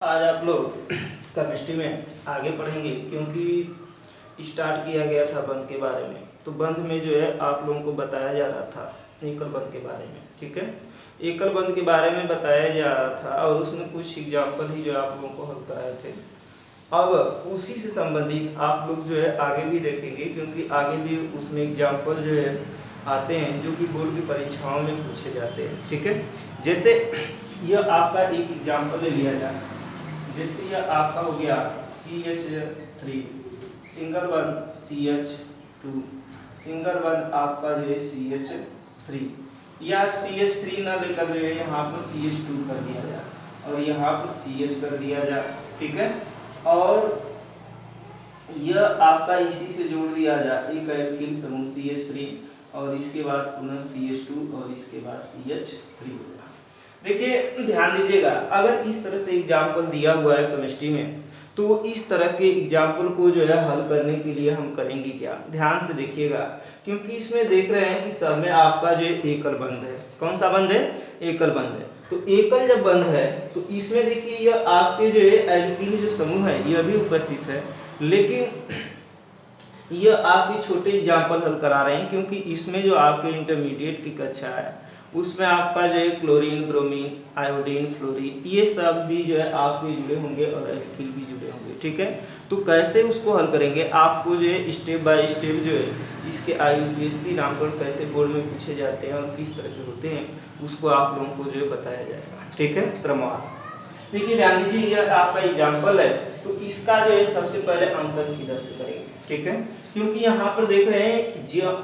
आज आप लोग केमिस्ट्री में आगे पढ़ेंगे क्योंकि स्टार्ट किया गया था बंध के बारे में। तो बंध में जो है आप लोगों को बताया जा रहा था एकल बंध के बारे में, ठीक है। एकल बंध के बारे में बताया जा रहा था और उसमें कुछ एग्जाम्पल ही जो आप लोगों को हल कराए थे। अब उसी से संबंधित आप लोग जो है आगे भी देखेंगे क्योंकि आगे भी उसमें एग्जाम्पल जो है आते हैं जो कि बोर्ड की परीक्षाओं में पूछे जाते हैं, ठीक है। जैसे यह आपका एक एग्जाम्पल लिया जाए, जैसे यह आपका हो गया CH3 single one, CH2 single one आपका जो है CH3, या CH3 ना लेकर जो है यहाँ पर CH2 कर दिया जाए और यहाँ पर CH कर दिया जाए, ठीक है। और यह आपका इसी से जोड़ दिया जाए एक एल्किल समूह CH3 और इसके बाद पुनः CH2 और इसके बाद CH3 हो जाए। देखिए ध्यान दीजिएगा, अगर इस तरह से एग्जाम्पल दिया हुआ है केमिस्ट्री में तो इस तरह के एग्जाम्पल को जो है हल करने के लिए हम करेंगे क्या, ध्यान से देखिएगा। क्योंकि इसमें देख रहे हैं कि सब में आपका जो एकल बंध है। कौन सा बंध है? एकल बंध है। तो एकल जब बंध है तो इसमें देखिए यह आपके जो है एल्किल जो समूह है यह भी उपस्थित है, लेकिन यह आपके छोटे एग्जाम्पल हल करा रहे हैं क्योंकि इसमें जो आपके इंटरमीडिएट की कक्षा है उसमें आपका जो है क्लोरीन, ब्रोमीन, आयोडीन, फ्लोरीन ये सब भी जो है आपके जुड़े होंगे और एल्किल भी जुड़े होंगे, ठीक है। तो कैसे उसको हल करेंगे आपको जो है स्टेप बाय स्टेप जो है इसके IUPAC नामकरण कैसे बोर्ड में पूछे जाते हैं और किस तरह के होते हैं उसको आप लोगों को जो है बताया जाएगा, ठीक है। क्रमवार देखिए ध्यान दीजिए, यह आपका एग्जाम्पल है तो इसका जो है सबसे पहले अंकन किधर से करेंगे, ठीक है। क्योंकि यहाँ पर देख रहे हैं जो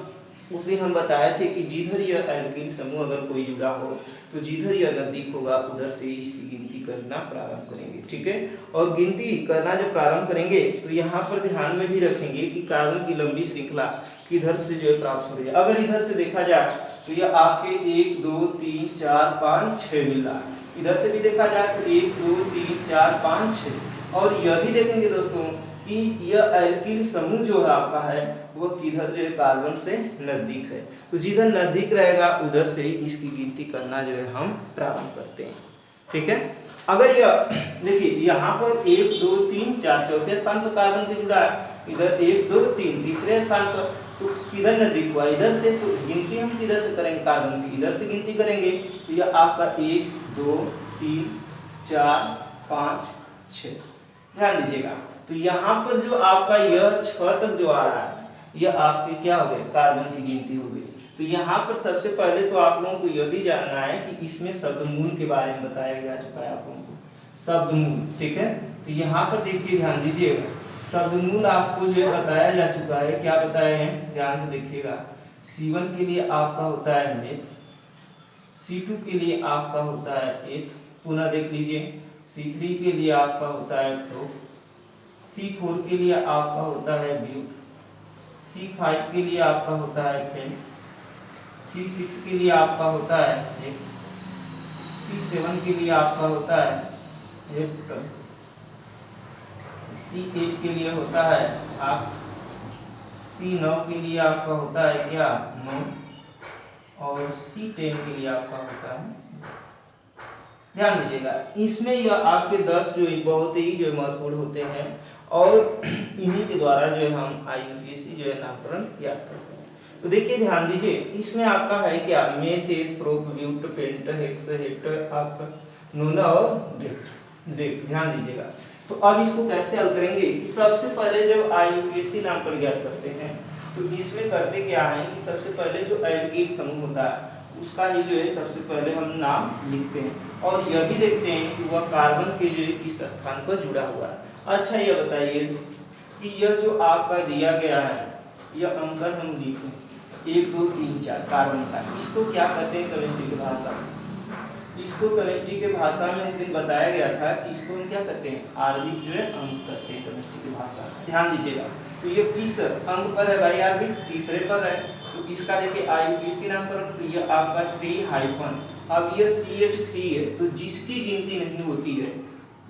उस दिन हम बताए थे कि जिधर यह एल्किल समूह अगर कोई जुड़ा हो तो जिधर यह नजदीक होगा उधर से इसकी गिनती करना प्रारंभ करेंगे, ठीक है। और गिनती करना जब प्रारंभ करेंगे तो यहाँ पर ध्यान में भी रखेंगे कि कार्बन की लंबी श्रृंखला किधर से जो है प्राप्त हो रही है। अगर इधर से देखा जाए तो यह आपके 1 2 3 4 5 6 मिल रहा है, इधर से भी देखा जाए तो 1 2 3 4 5 6, और यह भी देखेंगे दोस्तों कि यह एल्किल समूह जो है आपका है वह किधर जो है कार्बन से नजदीक है। तो जिधर नजदीक रहेगा उधर से ही इसकी गिनती करना जो है हम प्रारंभ करते हैं, ठीक है। अगर यह देखिए यहाँ पर 1 2 3 4 चौथे स्थान पर कार्बन से जुड़ा है, इधर 1 2 3 तीसरे स्थान पर, तो किधर नजदीक हुआ? इधर से। तो गिनती हम किधर से करेंगे? कार्बन की इधर से गिनती करेंगे। तो यह आपका 1 2 3 4 5 6, ध्यान दीजिएगा। तो यहाँ पर जो आपका यह 6 तक जो आ रहा है यह आपके क्या हो गए? कार्बन की गिनती हो गई। तो यहाँ पर सबसे पहले तो आप लोगों को यह भी जानना है कि इसमें शब्दमूल के बारे में बताया जा चुका है आप लोगों को, शब्दमूल, ठीक है। तो यहाँ पर देखिए ध्यान दीजिएगा, शब्दमूल आपको जो बताया जा चुका है। क्या बताया है? ध्यान से देखिएगा। C1 के लिए आपका होता है मेथ, C2 के लिए आपका होता है एथ, पुनः देख लीजिए C3 के लिए आपका होता है प्रोप, C4 के लिए आपका होता है ब्यूट, C5 के लिए आपका होता है पेंट, C6 के लिए आपका होता है एक्स, C7 के लिए आपका होता है हेप्टन, C8 के लिए होता है आप, C9 के लिए आपका होता है क्या? 9, और C10 के लिए आपका होता है। ध्यान दीजिएगा, इसमें यह आपके 10 जो बहुत ही जो महत्वपूर्ण होते हैं और इन्हीं के द्वारा जो है हम IUPAC जो है नामकरण याद करते हैं। तो देखिए ध्यान दीजिए, इसमें आपका है क्या? Meth, eth, prop, but, pent, hex, hept, आपका नोना और डेट, ध्यान दीजिएगा। तो अब इसको कैसे हल करेंगे कि सबसे पहले जब IUPAC नामकरण ज्ञात करते हैं तो इसमें करते क्या है कि सबसे पहले जो एल्किल समूह होता है उसका ही जो है सबसे पहले हम नाम लिखते हैं और यह भी देखते हैं कि वह कार्बन के जो किस स्थान पर जुड़ा हुआ है। अच्छा ये बताइए कि यह जो आपका दिया गया है यह अंकन हम लिखें 1 2 3 4 कार्बन का, इसको क्या कहते हैं केमिस्ट्री की भाषा में? इसको केमिस्ट्री के भाषा में उस दिन बताया गया था कि इसको हम क्या कहते हैं? आणविक जो है अंक कहते हैं केमिस्ट्री की भाषा में। ध्यान दीजिएगा, तो ये किस अंक पर है भाई? आणविक तीसरे पर है। तो इसका देखिए IUPAC नामकरण, तो ये आपका 3 हाइफन, अब ये CH3 है तो जिसकी गिनती नहीं होती है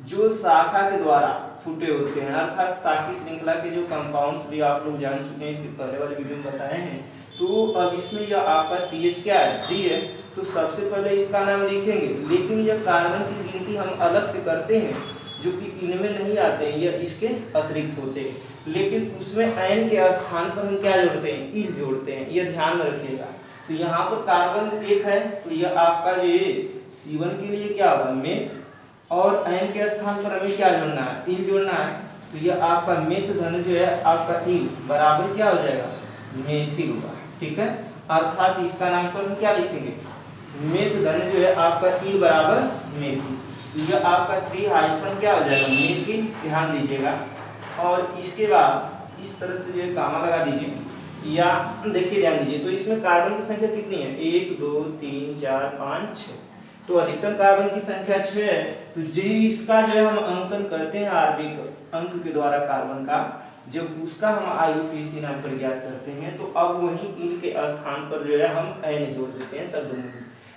जो शाखा के द्वारा फूटे होते हैं, अर्थात शाखी श्रृंखला के जो कंपाउंड्स भी आप लोग जान चुके हैं, इसके पहले वाले वीडियो में बताए हैं। तो अब इसमें यह आपका CH क्या है? 3 है। तो सबसे पहले इसका नाम लिखेंगे, लेकिन जब कार्बन की गिनती हम अलग से करते हैं जो कि इनमें नहीं आते हैं, यह इसके अतिरिक्त होते हैं, लेकिन उसमें एन के स्थान पर हम क्या जोड़ते हैं, इल जोड़ते हैं, यह ध्यान में रखिएगा। तो यहाँ पर कार्बन एक है तो यह आपका जो ये C1 के लिए क्या होगा मेथ, और एन के स्थान पर हमें क्या जोड़ना है, इल जोड़ना है। तो यह आपका मेथ धन जो है आपका इल बराबर क्या हो जाएगा, मेथिल होगा, ठीक है। अर्थात इसका नामकरण क्या लिखेंगे, मेथ धन जो है आपका इल बराबर मेथिल। तो यह आपका 3 हाइफन क्या हो जाएगा, मेथिल, ध्यान दीजिएगा। और इसके बाद इस तरह से जो है गामा लगा दीजिए, या देखिए ध्यान दीजिए, तो इसमें कार्बन की संख्या कितनी है, 1 2 3 4 5 6, तो अधिकतम कार्बन की संख्या 6 है। तो जी इसका जो है हम अंकन करते हैं आणविक अंक के द्वारा कार्बन का, जब उसका हम IUPAC नाम पर ज्ञात करते हैं, तो अब वही इन के स्थान पर जो है हम n जोड़ देते हैं शब्द में,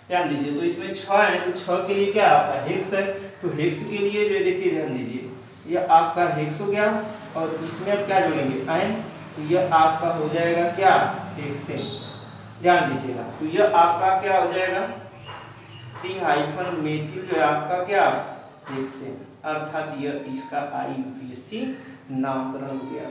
ध्यान दीजिए। तो इसमें 6 है तो 6 के लिए क्या आपका हेक्स है, तो हेक्स के लिए जो है देखिए ध्यान दीजिए, यह आपका हेक्स हो गया, और इसमें अब क्या जोड़ेंगे n, तो यह आपका हो जाएगा क्या, हेक्सेन, ध्यान दीजिएगा। तो यह आपका क्या हो जाएगा, 3 हाइफन मेथिल जो है आपका क्या, हेक्सेन, अर्थात यह इसका IUPAC नामकरण हो गया।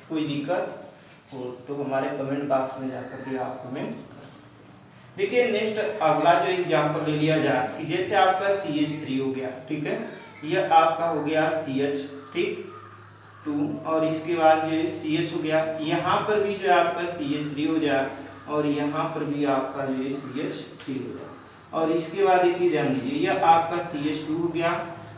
कोई दिक्कत हो तो हमारे कमेंट बॉक्स में जाकर के आप कमेंट कर सकते। देखिए नेक्स्ट अगला जो एग्जांपल ले लिया जाए कि जैसे आपका CH3 हो गया, ठीक है, यह आपका हो गया CH, ठीक 2, और इसके बाद जो है CH हो गया, यहाँ पर भी जो है आपका CH3 हो जाए, और यहाँ पर भी आपका जो है CH3 हो जाए, और इसके बाद देखिए ध्यान दीजिए, यह आपका CH2 हो गया,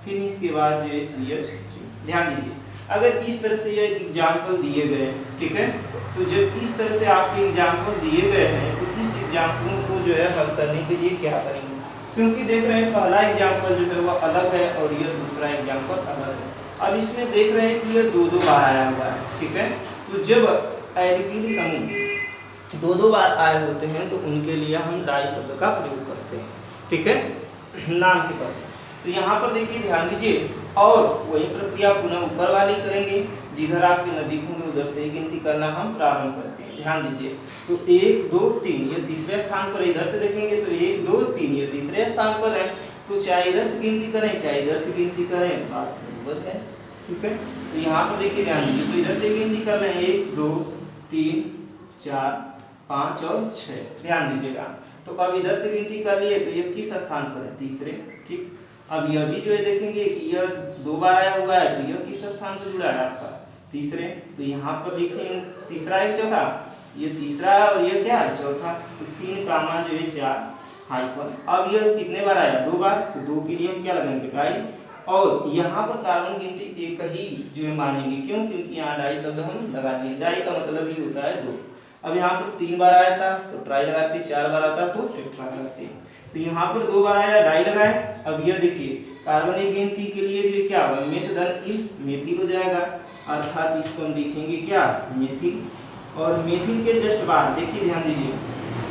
फिर इसके बाद जो है CH3, ध्यान दीजिए। अगर इस तरह से ये एग्जाम्पल दिए गए हैं, ठीक है, तो जब इस तरह से आपके एग्जाम्पल दिए गए हैं तो इस एग्जाम्पल को जो है हल करने के लिए क्या करेंगे, क्योंकि देख रहे हैं पहला एग्जाम्पल जो है वो अलग है और यह दूसरा एग्जाम्पल अलग है। अब इसमें देख रहे हैं कि यह 2-2 बार आया हुआ है, ठीक है, तो जब एल्किल समूह 2-2 बार आए होते हैं तो उनके लिए हम डाई शब्द का प्रयोग करते हैं, ठीक है, नाम के पद। तो यहाँ पर देखिए ध्यान दीजिए, और वही प्रक्रिया पुनः ऊपर वाली करेंगे, जिधर आपके नजदीक होंगे उधर से गिनती करना हम प्रारंभ करते हैं, ध्यान दीजिए। तो 1 2 3 ये तीसरे स्थान पर, इधर से देखेंगे तो 1 2 3 ये तीसरे स्थान पर है, तो चाहे इधर से गिनती करें चाहे इधर से गिनती करें, बात बराबर है, ठीक है। तो यहाँ पर देखिए ध्यान दीजिए, तो इधर से गिनती कर रहे हैं 1 2 3 4 5 और 6, ध्यान दीजिएगा। तो अब इधर से गिनती कर लिए तो ये किस स्थान पर है, तीसरे, ठीक। अब यह भी जो है देखेंगे कि यह 2 बार आया हुआ है, तो यह किस स्थान से जुड़ा है आपका, तीसरे, तो यहाँ पर देखेंगे तीसरा है चौथा, ये तीसरा है और ये क्या है, चौथा, तो 3 कामा जो है 4 हाइफन। अब यह कितने बार आया, 2 बार, तो 2 के लिए हम क्या लगाएंगे, डाई, और यहाँ पर कार्बन गिनती एक ही जो है मानेंगे, क्यों, क्योंकि यहाँ डाई शब्द हम लगा दिए, डाई का मतलब ही होता है 2। अब यहाँ पर 3 बार आया था तो ट्राई लगाते, 4 बार आता तो टेट्रा लगाते, तो यहाँ पर 2 बार आया डाई लगाए। अब यह देखिए कार्बन एक गिनती के लिए जो क्या होगा, मेथ धन इल मेथिल हो जाएगा, अर्थात इसको हम लिखेंगे क्या, मेथिल। और मेथिल के जस्ट बाद देखिए ध्यान दीजिए,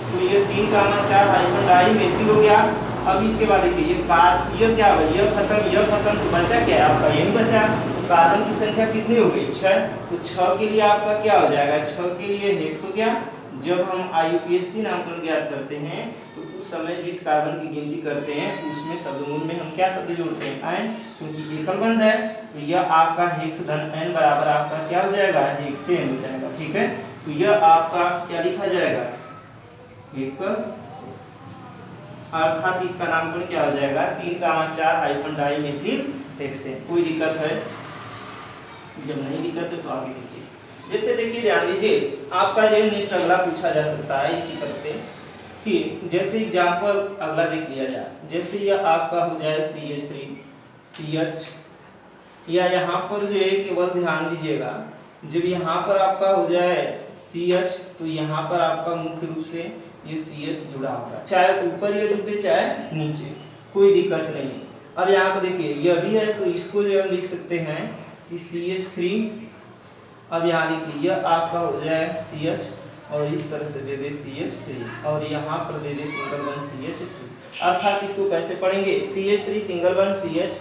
तो ये 3 कामा 4 हाइफन डाई मेथिल हो गया। अब इसके बाद देखिए ये क्या होगा, यह खत्म, तो बचा क्या है आपका, यही बचा, कार्बन की संख्या कितनी हो गई, 6, तो 6 के लिए आपका क्या हो जाएगा, 6 के लिए हेक्स हो गया। जब हम IUPAC नामकरण ज्ञात करते हैं तो उस समय जिस कार्बन की गिनती करते हैं उसमें शब्दमूल में हम क्या शब्द जोड़ते हैं, एन, क्योंकि एकल बंध है, तो यह आपका हेक्स धन एन बराबर आपका क्या हो जाएगा, हेक्सेन हो जाएगा, ठीक है। तो यह आपका क्या लिखा जाएगा, अर्थात इसका नामकरण क्या हो जाएगा, 3 कामा 4 हाइफन डाई मेथिल हेक्सेन। कोई दिक्कत है, जब नहीं दिक्कत है तो आगे देखिए। जैसे देखिए ध्यान दीजिए, आपका जो नेक्स्ट अगला पूछा जा सकता है इसी तरह से कि जैसे एग्जांपल अगला देख लिया जाए, जैसे यह आपका हो जाए CH3 CH, या यहाँ पर जो है केवल ध्यान दीजिएगा, जब यहाँ पर आपका हो जाए CH तो यहाँ पर आपका मुख्य रूप से ये CH जुड़ा होगा, चाहे ऊपर ये जुड़े चाहे नीचे, कोई दिक्कत नहीं। अब यहाँ पर देखिए यह भी है, तो इसको जो हम लिख सकते हैं कि CH3, अब यहाँ देखिए यह आपका हो जाए CH और इस तरह से दे दे CH3 और यहाँ पर दे दे सिंगल वन CH3, अर्थात इसको कैसे पढ़ेंगे, CH3 single one CH,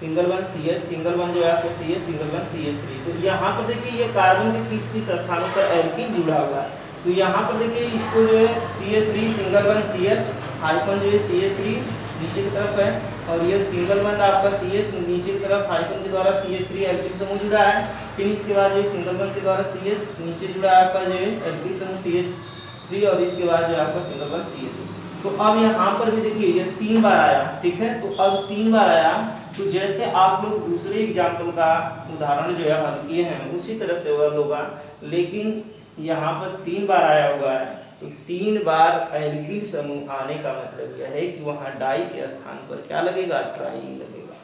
single one CH, single one जो है आपका CH, सिंगल वन CH3। तो यहाँ पर देखिए ये कार्बन के किस किस स्थानों पर एल्किन जुड़ा हुआ है, तो यहाँ पर देखिए इसको जो है CH3 single one CH hyphen जो है CH3 नीचे की तरफ है, और ये सिंगल बंद आपका CH नीचे की तरफ हाइफन के द्वारा CH3 एल्किल समूह जुड़ा है। फिर इसके बाद जो सिंगल बंद के द्वारा CH नीचे जुड़ा है आपका जो है एल्किल समूह CH3 और इसके बाद जो है आपका सिंगल बंद CH2। तो अब यहाँ पर भी देखिए ये 3 बार आया, ठीक है। तो अब 3 बार आया, तो जैसे आप लोग दूसरे एग्जाम्पल का उदाहरण जो है हल किए हैं उसी तरह से वह होगा, लेकिन यहाँ पर 3 बार आया हुआ है। तो 3 बार एल्किल समूह आने का मतलब यह है कि वहाँ डाई के स्थान पर क्या लगेगा, ट्राई लगेगा,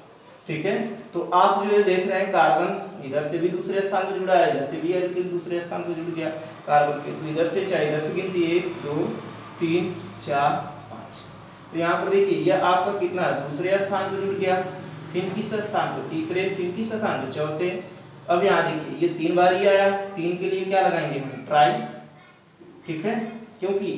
ठीक है। तो आप जो है देख रहे हैं कार्बन इधर से भी दूसरे स्थान पर जुड़ा है, इधर से भी एल्किल दूसरे स्थान पर जुड़ गया कार्बन के। तो इधर से चाहे इधर से गिनती 1 2 3 4 5। तो यहाँ पर देखिए यह आपका कितना दूसरे स्थान पर जुड़ गया, फिर किस स्थान पर, तीसरे, फिर किस स्थान पर, चौथे। अब यहाँ देखिए ये 3 बार ही आया, 3 के लिए क्या लगाएंगे हम, ट्राई, ठीक है, क्योंकि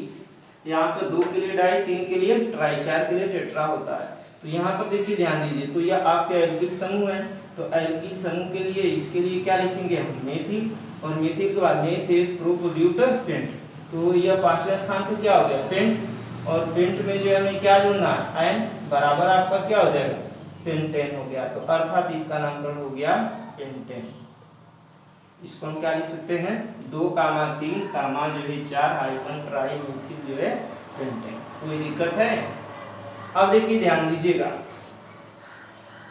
यहाँ पर 2 के लिए डाई, 3 के लिए ट्राई, 4 के लिए टेट्रा होता है। तो यहाँ पर देखिए ध्यान दीजिए, तो यह आपके एल्किल समूह है। तो एल्किल समूह के लिए इसके लिए क्या लिखेंगे हम, मेथिल, और मेथिल के बाद मेथेट प्रोपोल्यूट पेंट। तो यह 5वें स्थान पर क्या हो गया, पेंट, और पेंट में जो है हमें क्या जोड़ना है, एन बराबर आपका क्या हो जाएगा, पेंटेन हो गया। तो अर्थात इसका नामकरण हो गया पेंटेन। इसको हम क्या लिख सकते हैं, 2, 3, जो है 4 हाइफन ट्राई मेथिल जो है पेंटेन। कोई दिक्कत है? अब देखिए ध्यान दीजिएगा,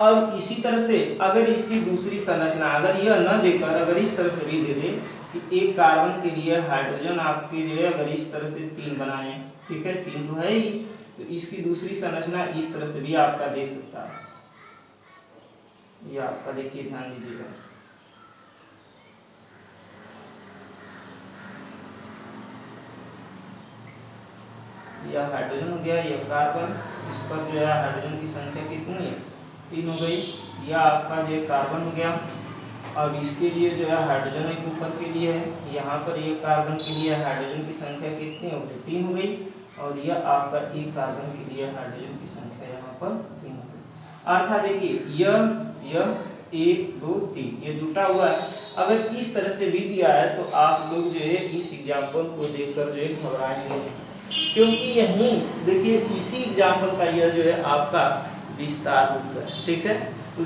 अब इसी तरह से अगर इसकी दूसरी संरचना अगर यह न देकर अगर इस तरह से भी दे दे कि एक कार्बन के लिए हाइड्रोजन आपके जो है अगर इस तरह से 3 बनाए, ठीक है, 3 तो है ही, तो इसकी दूसरी संरचना इस तरह से भी आपका दे सकता है। ये आपका देखिए ध्यान दीजिएगा, यह हाइड्रोजन हो गया, यह कार्बन, इस पर जो है हाइड्रोजन की संख्या कितनी है, 3 हो गई। यह आपका जो है कार्बन हो गया। अब इसके लिए जो है हाइड्रोजन एक ऊपर के लिए है, यहाँ पर ये कार्बन के लिए हाइड्रोजन की संख्या कितनी हो गई, 3 हो गई। और यह आपका एक कार्बन के लिए हाइड्रोजन की संख्या यहाँ पर 3 हो गई। अर्थात देखिए यह 1 2 3 ये जुटा हुआ है। अगर इस तरह से भी दिया है तो आप लोग जो है इस एग्जाम्पल को देखकर जो है घबराएंगे, क्योंकि यही देखिए इसी एग्जाम्पल का यह जो है आपका विस्तार रूप है, ठीक है। तो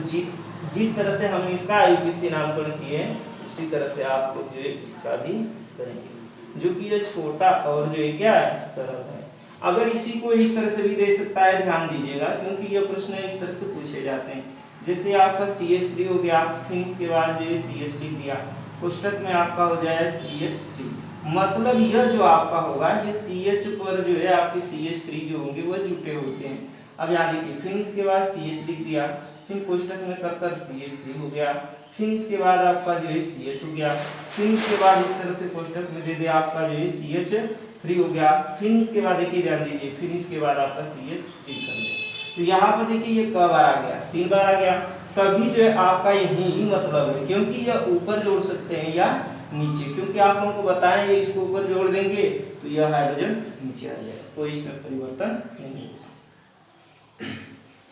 जिस तरह से हम इसका IUPAC नामकरण किए उसी तरह से आप लोग जो है इसका भी करेंगे, जो कि यह छोटा और जो है क्या है, सरल है। अगर इसी को इस तरह से भी दे सकता है, ध्यान दीजिएगा, क्योंकि यह प्रश्न इस तरह से पूछे जाते हैं। जैसे आपका CH3 हो गया, फिर इसके बाद जो है CH लिख दिया, कोष्टक में आपका हो जाए CH3, मतलब यह जो आपका होगा ये CH पर जो है आपके CH3 जो होंगे वह जुटे होते हैं। अब यहाँ देखिए फिर इसके बाद CH लिख दिया, फिर कोष्टक में कर CH3 हो गया, फिर इसके बाद आपका जो है CH हो गया, फिर इसके बाद इस तरह से कोष्टक में दे दे आपका जो है CH3 हो गया, फिर इसके बाद देखिए ध्यान दीजिए, फिर इसके बाद आपका CH3 कर दे। तो यहाँ पर देखिए ये कब आ गया, 3 बार आ गया, तभी जो है आपका यही मतलब है, क्योंकि यह ऊपर जोड़ सकते हैं या नीचे, क्योंकि आप लोगों को बताएं ये इसको ऊपर जोड़ देंगे तो यह हाइड्रोजन नीचे आ जाएगा, कोई इसमें परिवर्तन नहीं होगा।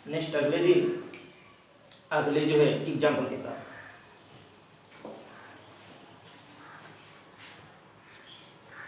नेक्स्ट अगले दिन अगले जो है एग्जाम्पल के साथ